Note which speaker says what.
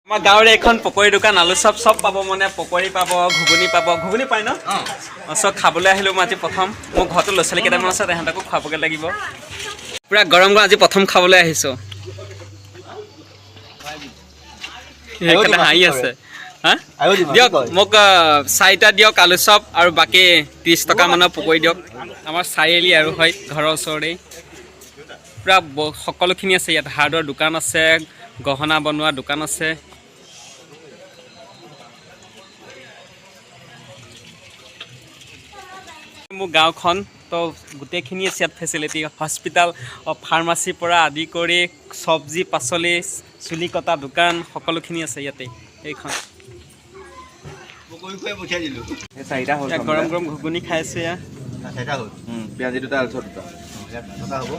Speaker 1: আমাৰ গাঁৱৰে এখন পকৰি দোকান আলু চপ পাব মানে পকৰি পাব ঘুগুনি পায় ন চব খাবলৈ আহিলোঁ মই আজি প্ৰথম মোৰ ঘৰতো ল'ৰা ছোৱালী কেইটামান আছে তেহেঁতকো খুৱাবগৈ লাগিব পূৰা গৰম আজি প্ৰথম খাবলৈ আহিছোঁ সেইকাৰণে হাঁহি আছে হা দিয়ক মোক 4টা দিয়ক আলু চপ আৰু বাকী 30 টকা মানৰ পকৰি দিয়ক আমাৰ চাৰিআলি আৰু হয় ঘৰৰ ওচৰতেই পূৰা সকলোখিনি আছে ইয়াত হাৰ্ডৱেৰ দোকান আছে গহনা বনোৱা দোকান আছে মোৰ গাঁওখন তো গোটেইখিনি আছে ইয়াত ফেচিলিটি হস্পিটেল ফাৰ্মাচীৰ পৰা আদি কৰি চব্জি পাচলি চুলি কটা দোকান সকলোখিনি আছে ইয়াতে এইখন গৰম ঘুগুনি খাই আছে
Speaker 2: পিঁয়াজি 2টা আলু 2টা হ'ব